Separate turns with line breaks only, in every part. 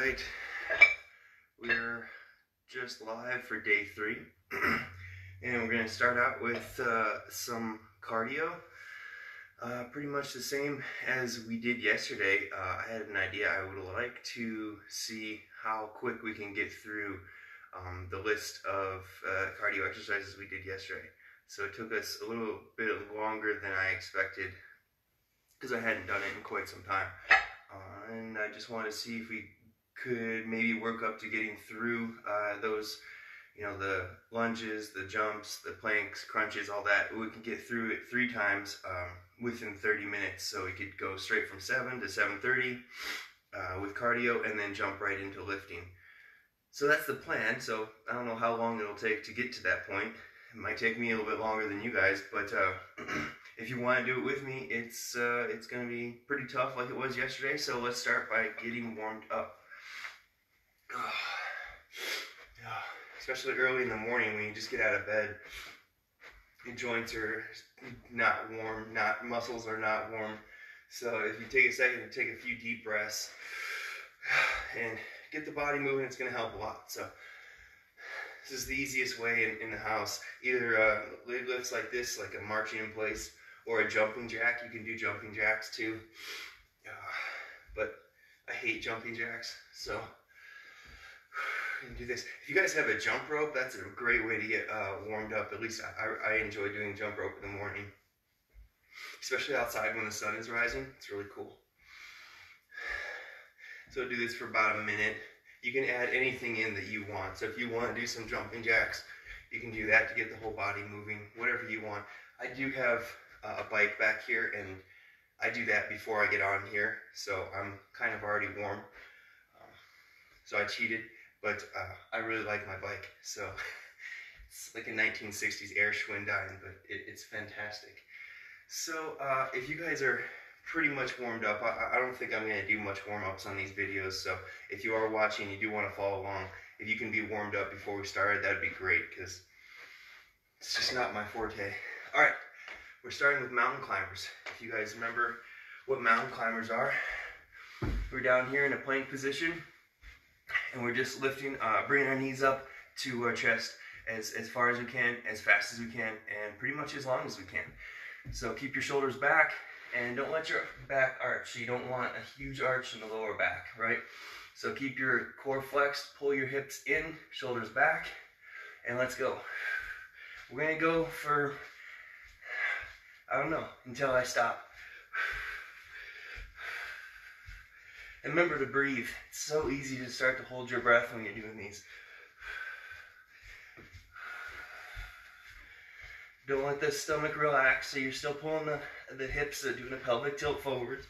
Alright, we're just live for day 3 and we're going to start out with some cardio. Pretty much the same as we did yesterday. I had an idea. I would like to see how quick we can get through the list of cardio exercises we did yesterday. So it took us a little bit longer than I expected because I hadn't done it in quite some time. And I just wanted to see if we could maybe work up to getting through those, the lunges, the jumps, the planks, crunches, all that. We could get through it 3 times within 30 minutes. So we could go straight from 7 to 7:30 with cardio and then jump right into lifting. So that's the plan. So I don't know how long it'll take to get to that point. It might take me a little bit longer than you guys, but if you want to do it with me, it's going to be pretty tough like it was yesterday. So let's start by getting warmed up. Especially early in the morning when you just get out of bed. Your joints are not warm, muscles are not warm. So if you take a second to take a few deep breaths and get the body moving, it's going to help a lot. So this is the easiest way in the house. Either leg lifts like this, like a marching in place, or a jumping jack. You can do jumping jacks too. But I hate jumping jacks, so you can do this. If you guys have a jump rope, that's a great way to get warmed up. At least I enjoy doing jump rope in the morning, especially outside when the sun is rising. It's really cool. So do this for about a minute. You can add anything in that you want. So if you want to do some jumping jacks, you can do that to get the whole body moving, whatever you want. I do have a bike back here, and I do that before I get on here, so I'm kind of already warm. So I cheated, but I really like my bike. So it's like a 1960s Air Schwindyne, but it's fantastic. So if you guys are pretty much warmed up, I don't think I'm going to do much warm-ups on these videos, so if you are watching, you do want to follow along. If you can be warmed up before we started, that'd be great, because it's just not my forte. Alright, we're starting with mountain climbers. If you guys remember what mountain climbers are, we're down here in a plank position, and we're just lifting, bringing our knees up to our chest as far as we can, as fast as we can, and pretty much as long as we can. So keep your shoulders back, and don't let your back arch. You don't want a huge arch in the lower back, right? So keep your core flexed, pull your hips in, shoulders back, and let's go. We're gonna go for, I don't know, until I stop. And remember to breathe. It's so easy to start to hold your breath when you're doing these. Don't let the stomach relax, so you're still pulling the hips, doing a pelvic tilt forwards.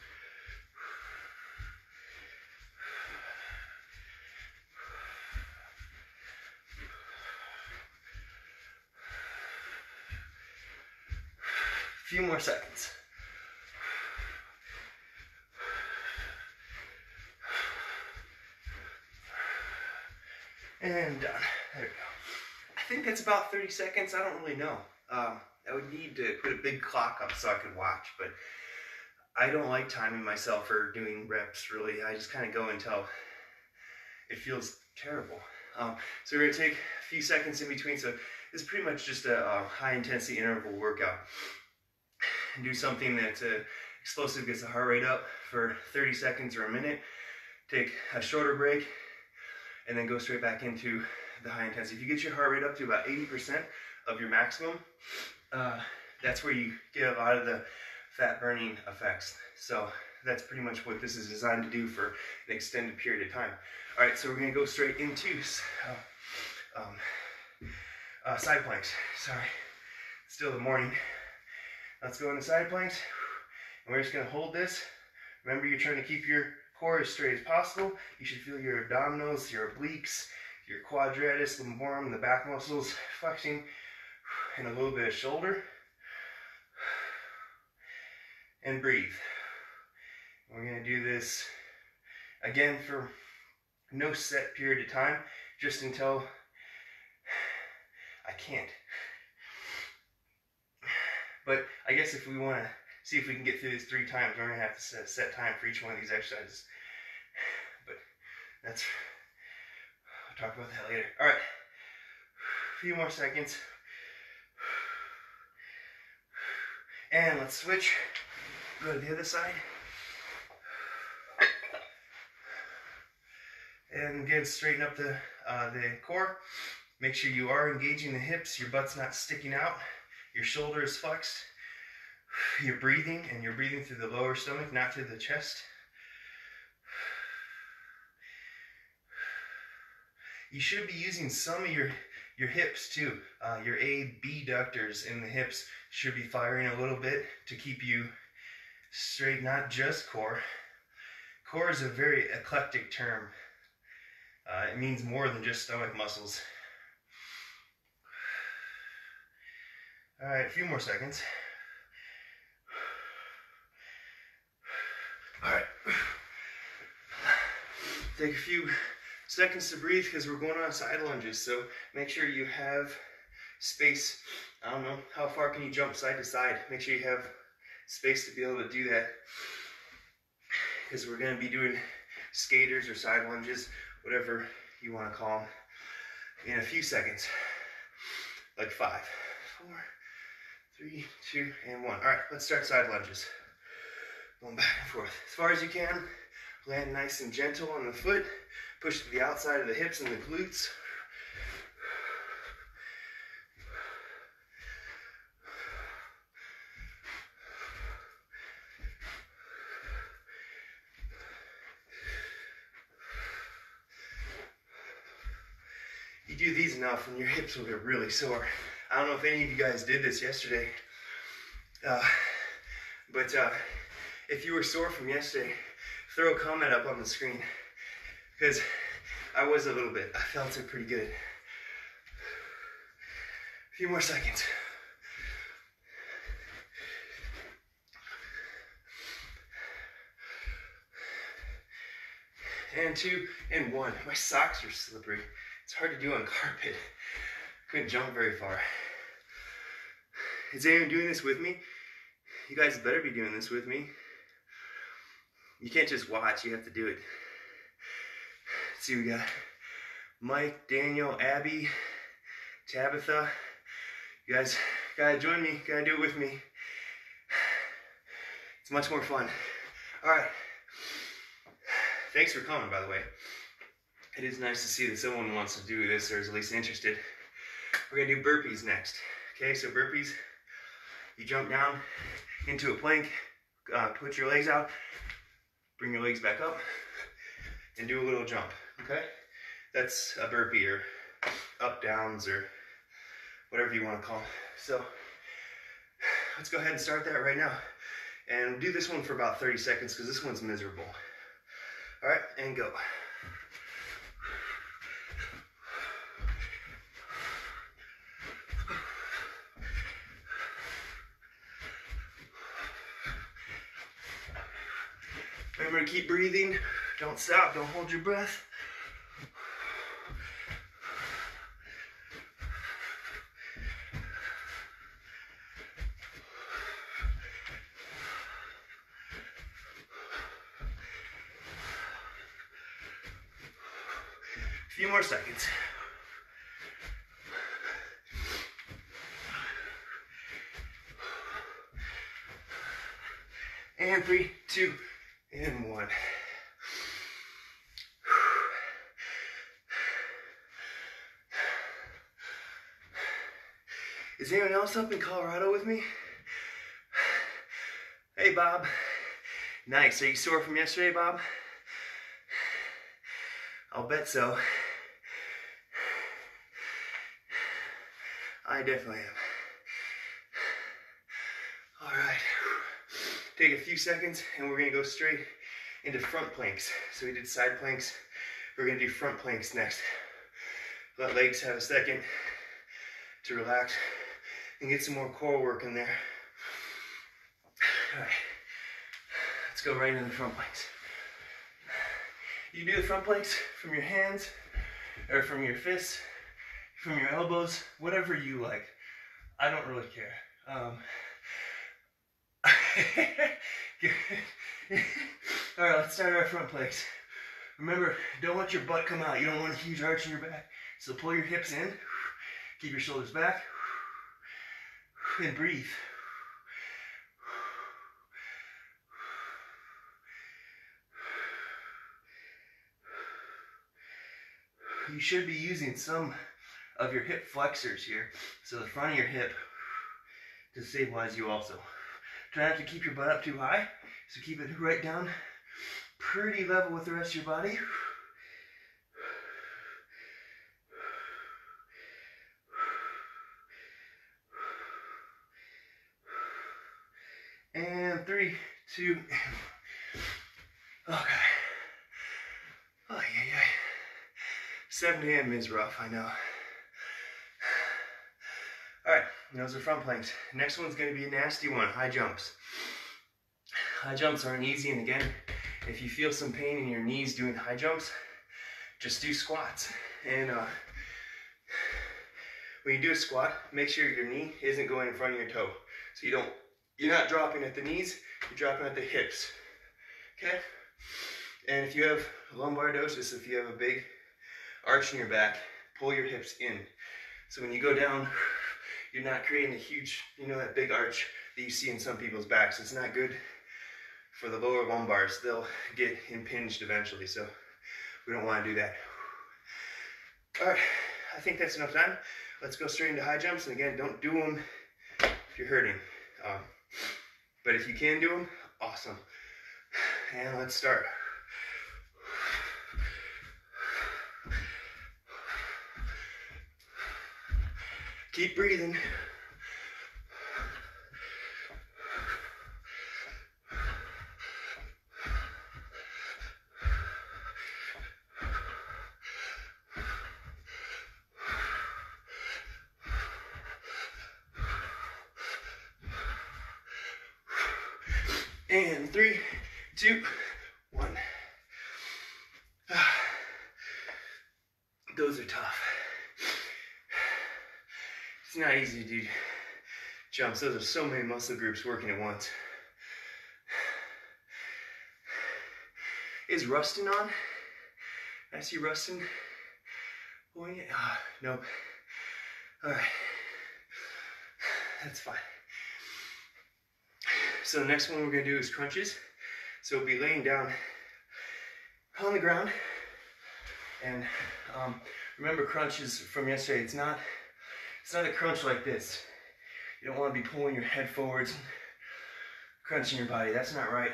A few more seconds. And done. There we go. I think that's about 30 seconds. I don't really know. I would need to put a big clock up so I could watch, but I don't like timing myself or doing reps, really. I just kind of go until it feels terrible. So we're going to take a few seconds in between. So it's pretty much just a high-intensity interval workout. And do something that's explosive, gets the heart rate up for 30 seconds or a minute. Take a shorter break, and then go straight back into the high intensity. If you get your heart rate up to about 80% of your maximum, that's where you get a lot of the fat burning effects. So that's pretty much what this is designed to do for an extended period of time. All right, so we're gonna go straight into side planks. Sorry, it's still the morning. Let's go into side planks, and we're just gonna hold this. Remember, you're trying to keep your core as straight as possible. You should feel your abdominals, your obliques, your quadratus lumborum, the back muscles flexing, and a little bit of shoulder. And breathe. We're going to do this again for no set period of time, just until I can't. But I guess if we want to see if we can get through this 3 times, we're going to have to set time for each one of these exercises. But I'll talk about that later. All right, a few more seconds. And let's switch. Go to the other side. And again, straighten up the core. Make sure you are engaging the hips, your butt's not sticking out, your shoulder is flexed. You're breathing, and you're breathing through the lower stomach, not through the chest. You should be using some of your hips too. Your abductors in the hips should be firing a little bit to keep you straight, not just core. Core is a very eclectic term. It means more than just stomach muscles. All right, a few more seconds. All right. Take a few seconds to breathe because we're going on side lunges. So make sure you have space. I don't know, how far can you jump side to side? Make sure you have space to be able to do that. Because we're going to be doing skaters or side lunges, whatever you want to call them, in a few seconds. Like 5, 4, 3, 2, and 1. All right, let's start side lunges. Going back and forth. As far as you can, land nice and gentle on the foot. Push to the outside of the hips and the glutes. You do these enough and your hips will get really sore. I don't know if any of you guys did this yesterday, but if you were sore from yesterday, throw a comment up on the screen, because I was a little bit. I felt it pretty good. A few more seconds. And 2, and 1. My socks are slippery. It's hard to do on carpet. Couldn't jump very far. Is anyone doing this with me? You guys better be doing this with me. You can't just watch, you have to do it. Let's see, we got Mike, Daniel, Abby, Tabitha. You guys gotta join me, gotta do it with me. It's much more fun. All right. Thanks for coming, by the way. It is nice to see that someone wants to do this, or is at least interested. We're gonna do burpees next. Okay, so burpees, you jump down into a plank, put your legs out, bring your legs back up, and do a little jump, okay? That's a burpee, or up downs, or whatever you want to call it. So let's go ahead and start that right now. And do this one for about 30 seconds because this one's miserable. All right, and go. Remember to keep breathing. Don't stop. Don't hold your breath. A few more seconds. And 3, 2, and 1. Is anyone else up in Colorado with me? Hey, Bob. Nice. Are you sore from yesterday, Bob? I'll bet so. I definitely am. All right. Take a few seconds and we're gonna go straight into front planks. So we did side planks. We're gonna do front planks next. Let legs have a second to relax and get some more core work in there. All right. Let's go right into the front planks. You do the front planks from your hands or from your fists, from your elbows, whatever you like. I don't really care. All right, let's start our front planks. Remember, don't let your butt come out. You don't want a huge arch in your back. So pull your hips in, keep your shoulders back, and breathe. You should be using some of your hip flexors here, so the front of your hip, to stabilize you also. Try not to keep your butt up too high, so keep it right down, pretty level with the rest of your body. And 3, 2, okay. Oh, yeah. 7 a.m. is rough, I know. Alright, those are front planks. Next one's going to be a nasty one, high jumps. High jumps aren't easy, and again, if you feel some pain in your knees doing high jumps, just do squats. And when you do a squat, make sure your knee isn't going in front of your toe. So you're not dropping at the knees, you're dropping at the hips. Okay? And if you have lumbarosis, if you have a big arch in your back, pull your hips in. So when you go down, you're not creating a huge, that big arch that you see in some people's backs. It's not good for the lower lumbars. They'll get impinged eventually, so we don't want to do that. All right, I think that's enough time. Let's go straight into high jumps. And again, don't do them if you're hurting. But if you can do them, awesome. And let's start. Keep breathing. And 3, 2, 1. Those are tough. It's not easy to do jumps. Those are so many muscle groups working at once. Is Rustin on? I see Rustin. Oh, yeah. Nope. All right. That's fine. So the next one we're going to do is crunches. So we'll be laying down on the ground. And remember, crunches from yesterday, it's not a crunch like this. You don't want to be pulling your head forwards and crunching your body. That's not right.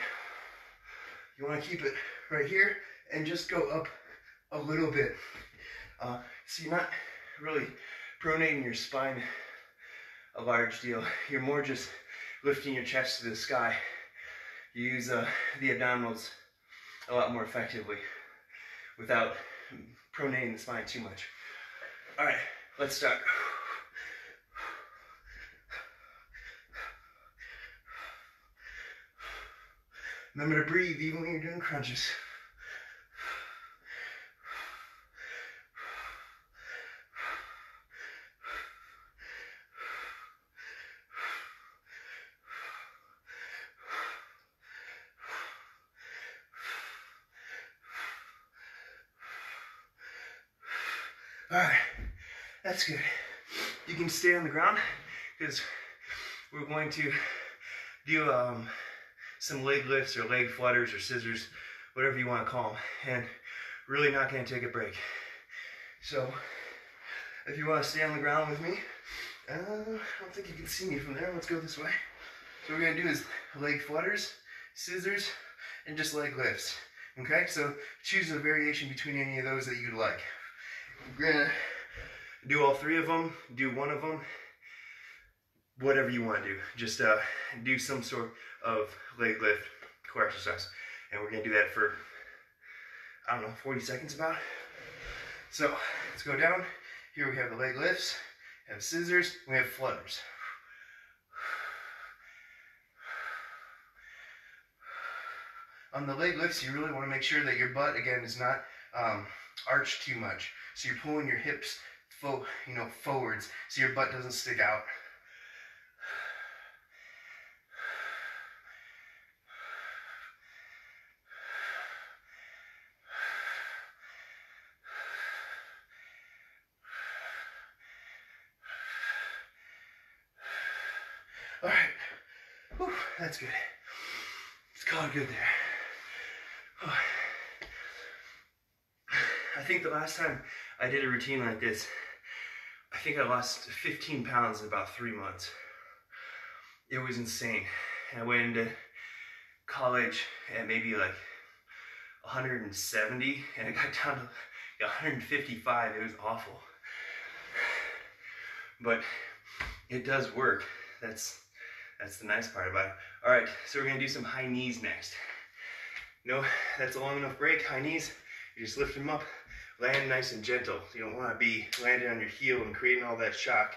You want to keep it right here and just go up a little bit. So you're not really pronating your spine a large deal. You're more just lifting your chest to the sky. You use the abdominals a lot more effectively without pronating the spine too much. All right, let's start. Remember to breathe even when you're doing crunches. All right, that's good. You can stay on the ground because we're going to do some leg lifts or leg flutters or scissors, whatever you want to call them, and really not going to take a break. So if you want to stay on the ground with me, I don't think you can see me from there. Let's go this way. So what we're going to do is leg flutters, scissors, and just leg lifts. Okay, so choose a variation between any of those that you'd like. We're gonna do all 3 of them, do 1 of them, whatever you want to do. Just do some sort of leg lift core exercise. And we're gonna do that for, 40 seconds about. So let's go down. Here we have the leg lifts, have scissors, we have flutters. On the leg lifts, you really want to make sure that your butt, again, is not arched too much. So you're pulling your hips forwards so your butt doesn't stick out. that's good. Let's call it good there. Oh. I think the last time I did a routine like this, I think I lost 15 pounds in about 3 months. It was insane. I went into college at maybe like 170 and I got down to 155. It was awful. But it does work. That's the nice part about it. All right, so we're gonna do some high knees next. No, that's a long enough break. High knees, you just lift them up, land nice and gentle. You don't wanna be landing on your heel and creating all that shock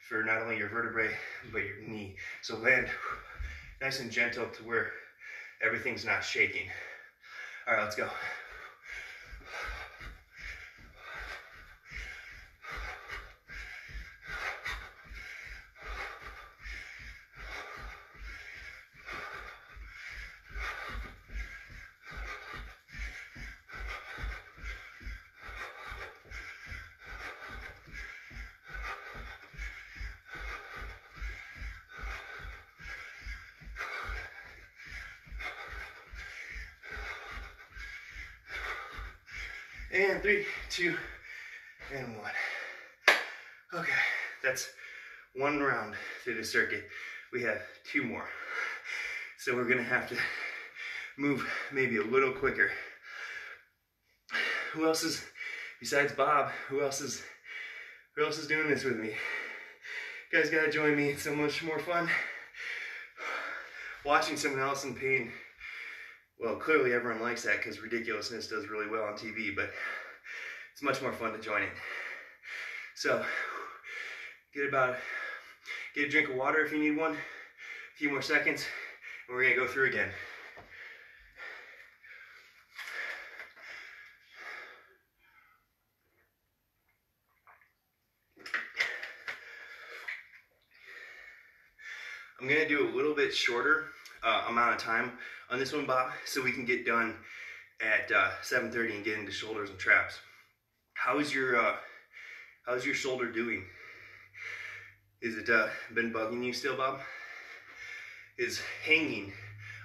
for not only your vertebrae, but your knee. So land nice and gentle to where everything's not shaking. All right, let's go. And 3, 2, and 1. Okay, that's one round through the circuit. We have 2 more. So we're gonna have to move maybe a little quicker. Who else is, besides Bob, who else is doing this with me? You guys gotta join me, it's so much more fun. Watching someone else in pain. Well, clearly everyone likes that because ridiculousness does really well on TV, but it's much more fun to join it. So, get a drink of water if you need one, a few more seconds, and we're gonna go through again. I'm gonna do a little bit shorter amount of time on this one, Bob, so we can get done at 7:30 and get into shoulders and traps. How's your shoulder doing? Is it been bugging you still, Bob? Is hanging,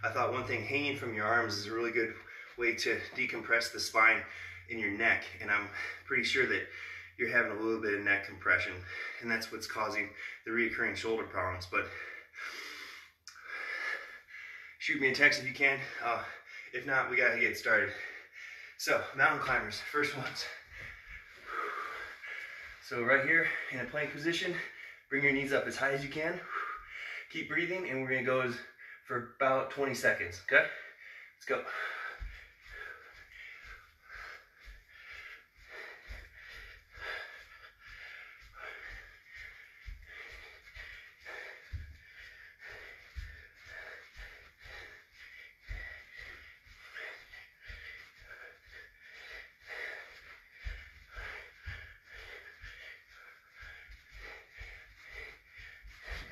I thought one thing, hanging from your arms is a really good way to decompress the spine in your neck, and I'm pretty sure that you're having a little bit of neck compression, and that's what's causing the recurring shoulder problems. But shoot me a text if you can. If not, we gotta get started. So, mountain climbers, first ones. So right here in a plank position, bring your knees up as high as you can. Keep breathing, and we're gonna go for about 20 seconds, okay? Let's go.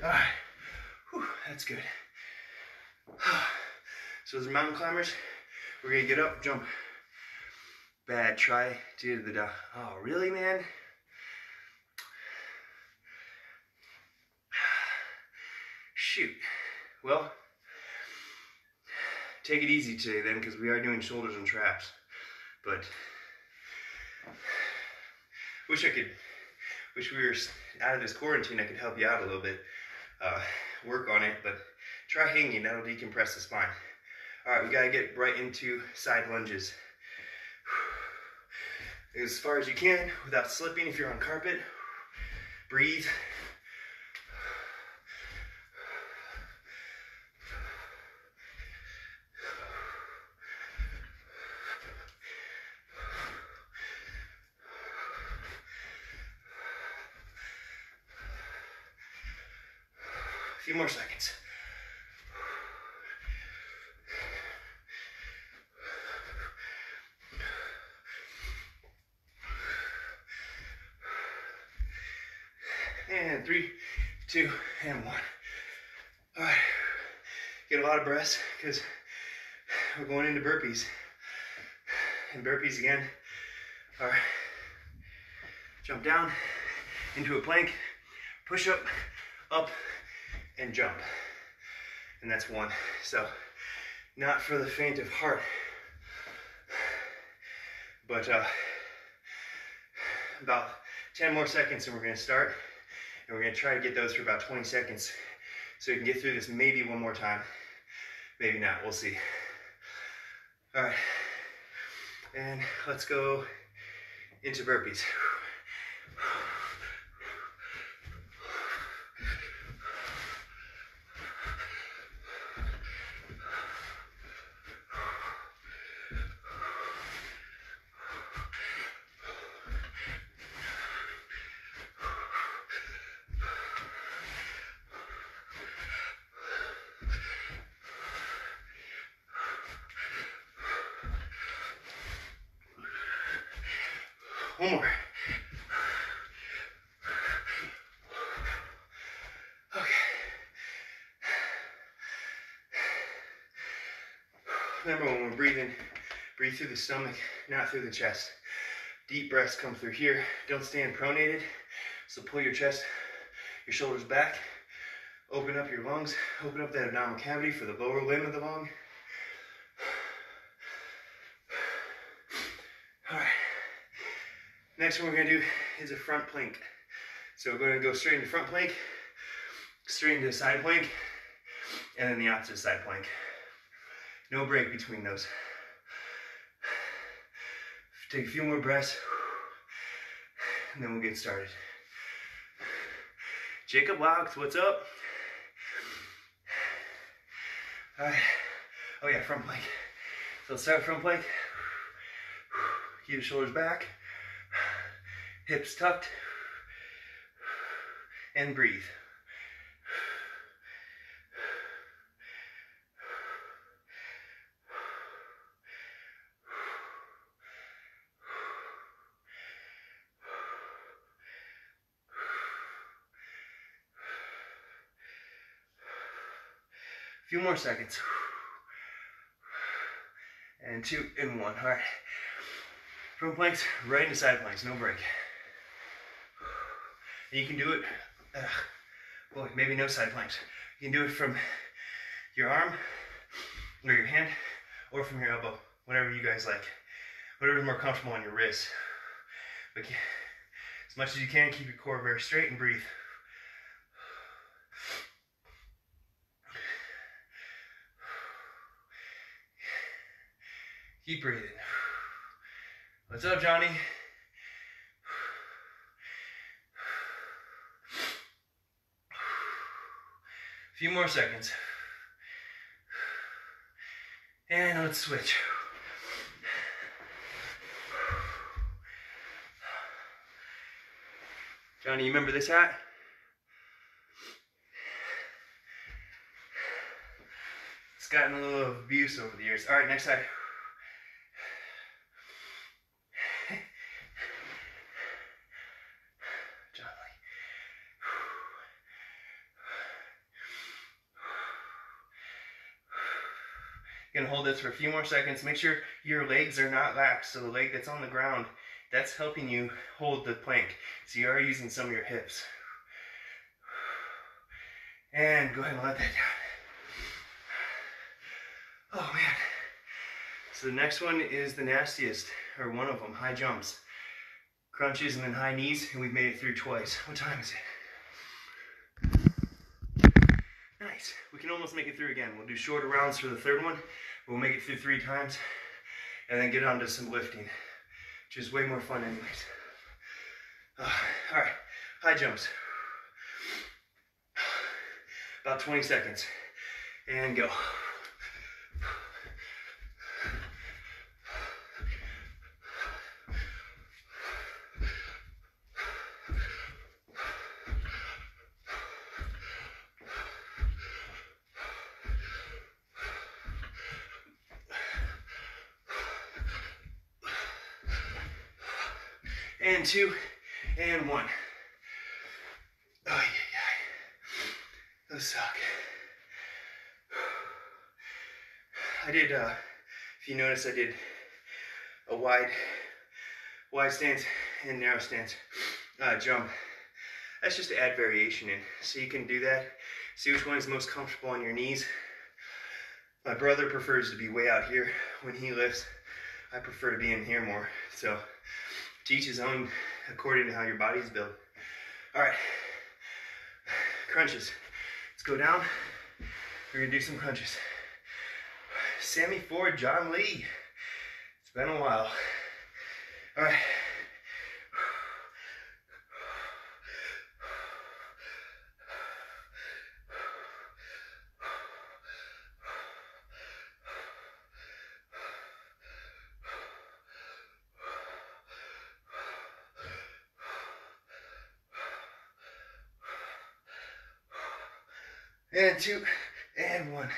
All right, whew, that's good. So as mountain climbers, we're gonna get up, jump. Bad, try to the down. Oh, really, man? Shoot. Well, take it easy today then, because we are doing shoulders and traps. But wish we were out of this quarantine. I could help you out a little bit. Work on it, but try hanging, that'll decompress the spine. All right, we gotta get right into side lunges. As far as you can, without slipping if you're on carpet. Breathe. A few more seconds. And 3, 2, and 1. All right, get a lot of breaths because we're going into burpees. And burpees again. All right, jump down into a plank, push up, and jump. and that's 1. So not for the faint of heart, but about 10 more seconds and we're going to start, and we're going to try to get those for about 20 seconds so we can get through this maybe one more time, maybe not, we'll see. All right, and let's go into burpees. One more. Okay. Remember, when we're breathing, breathe through the stomach, not through the chest. Deep breaths come through here. Don't stand pronated. So pull your chest, your shoulders back. Open up your lungs. Open up that abdominal cavity for the lower limb of the lung. All right. Next one we're going to do is a front plank. So we're going to go straight into front plank, straight into side plank, and then the opposite side plank. No break between those. Take a few more breaths, and then we'll get started. Jacob Laux, what's up? All right. Oh yeah, front plank. So let's start front plank. Keep the shoulders back. Hips tucked, and breathe. A few more seconds. And 2 and 1. All right. Front planks, right into side planks, no break. And you can do it, well, maybe no side planks. You can do it from your arm, or your hand, or from your elbow, whatever you guys like. Whatever's more comfortable on your wrist. But as much as you can, keep your core very straight and breathe. Keep breathing. What's up, Johnny? A few more seconds. And let's switch. Johnny, you remember this hat? It's gotten a little abuse over the years. All right, next side. You're gonna hold this for a few more seconds. Make sure your legs are not lax. So the leg that's on the ground, that's helping you hold the plank. So you are using some of your hips. And go ahead and let that down. Oh man. So the next one is the nastiest, or one of them, high jumps. Crunches and then high knees, and we've made it through twice. What time is it? Nice. We can almost make it through again. We'll do shorter rounds for the third one. We'll make it through 3 times, and then get on to some lifting, which is way more fun anyways. All right, high jumps. About 20 seconds, and go. And 2, and 1. Oh, yeah. Those suck. I did, if you notice, I did a wide stance and narrow stance jump. That's just to add variation in. So you can do that. See which one is most comfortable on your knees. My brother prefers to be way out here when he lifts. I prefer to be in here more. So to each his own according to how your body's built. All right, crunches. Let's go down. We're gonna do some crunches. Sammy Ford, John Lee. It's been a while. All right. And 2, and 1. All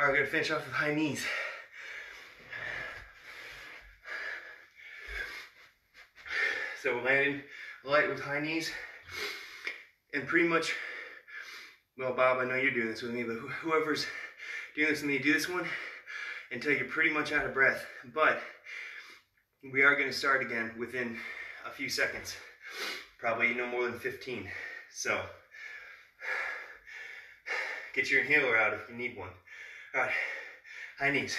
right, we're gonna finish off with high knees. So we're landing light with high knees. And pretty much, well, Bob, I know you're doing this with me, but whoever's doing this with me, do this one until you're pretty much out of breath. But we are gonna start again within a few seconds. Probably no more than 15. So get your inhaler out if you need one. All right, high knees.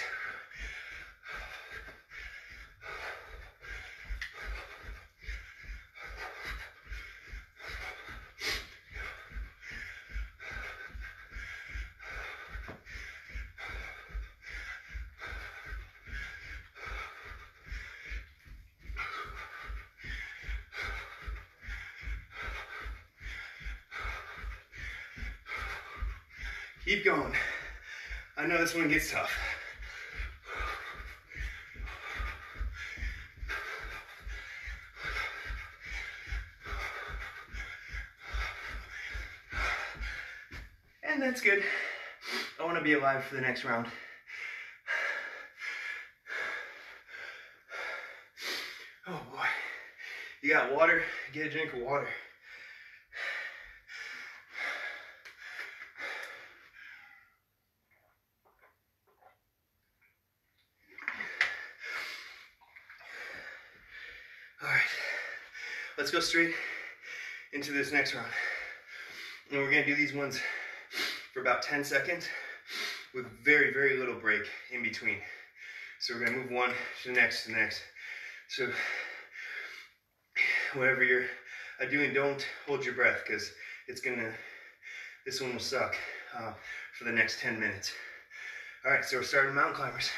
Keep going. I know this one gets tough. And that's good. I want to be alive for the next round. Oh boy. You got water? Get a drink of water. Let's go straight into this next round. And we're gonna do these ones for about 10 seconds with very, very little break in between. So we're gonna move one to the next, to the next. So whatever you're doing, don't hold your breath because this one will suck for the next 10 minutes. All right, so we're starting mountain climbers.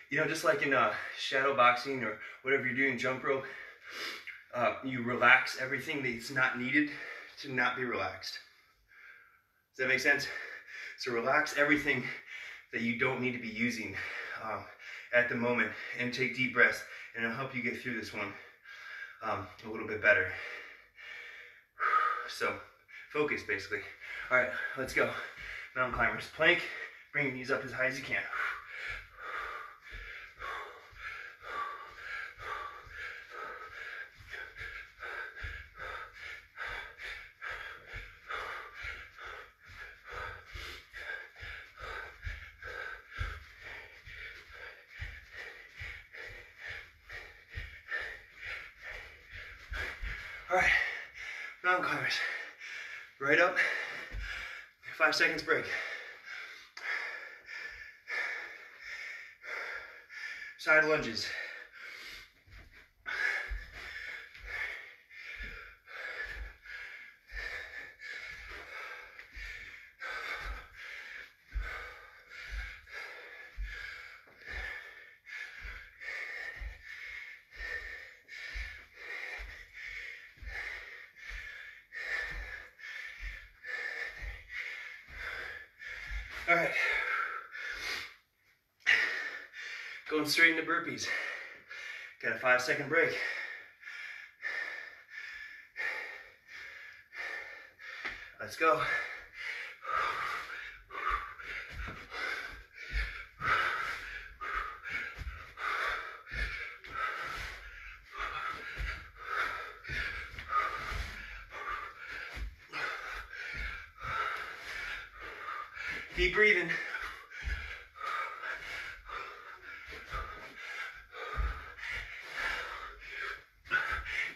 You know, just like in shadow boxing or whatever you're doing, jump rope, you relax everything that's not needed to not be relaxed. Does that make sense? So relax everything that you don't need to be using at the moment and take deep breaths, and it'll help you get through this one a little bit better. So focus, basically. All right, let's go. Mountain climbers. Plank, bring your knees up as high as you can. All right, mountain climbers. Right up, 5 seconds break. Side lunges. All right, going straight into burpees. Got a 5-second break. Let's go. Keep breathing.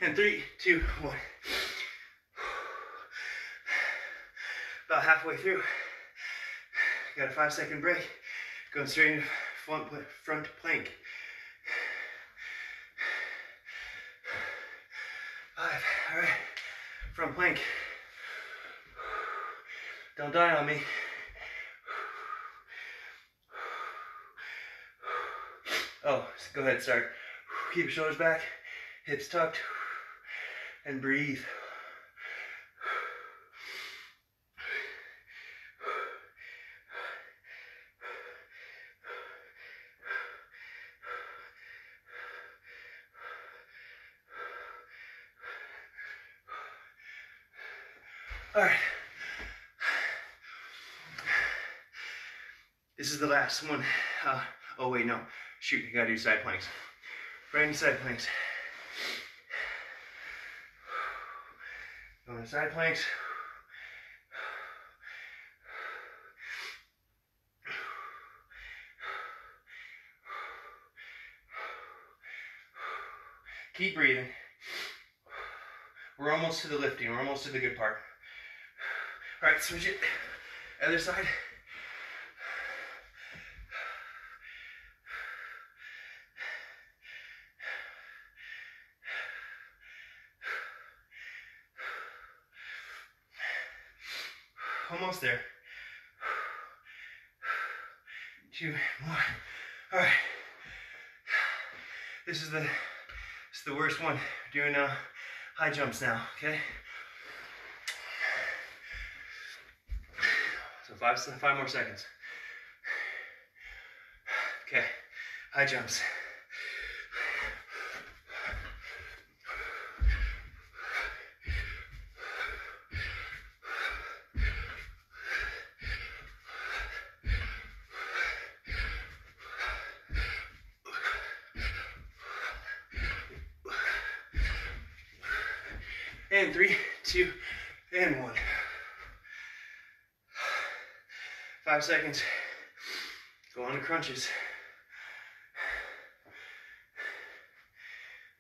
And 3, 2, 1. about halfway through. Got a 5-second break. Going straight into front plank. 5. All right. Front plank. Don't die on me. Oh, go ahead, start. Keep your shoulders back, hips tucked, and breathe. All right. This is the last one. Oh wait, no. Shoot, you gotta do side planks. Right into side planks. Going to side planks. Keep breathing. We're almost to the lifting. We're almost to the good part. All right, switch it. Other side. Almost there. 2 more. All right. This is the worst one. We're doing high jumps now. Okay. So 5 more seconds. Okay. High jumps. And 3, 2, and 1. 5 seconds. Go on to crunches.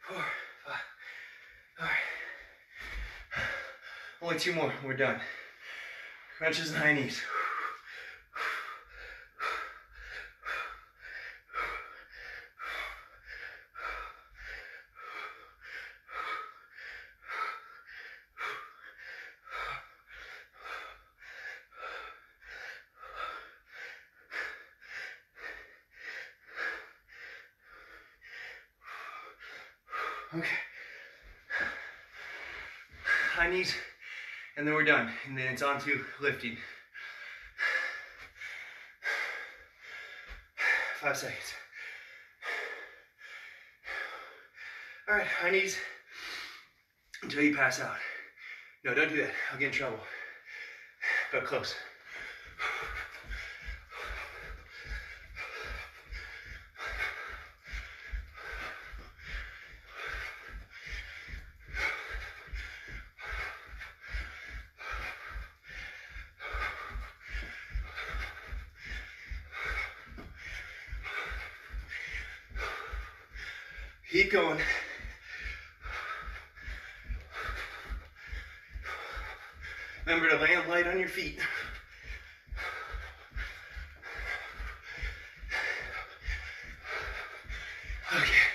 4, 5. All right. Only 2 more. We're done. Crunches and high knees. Okay. High knees, and then we're done. And then it's on to lifting. 5 seconds. All right, high knees until you pass out. No, don't do that. I'll get in trouble. But close. Keep going. Remember to land light on your feet. Okay.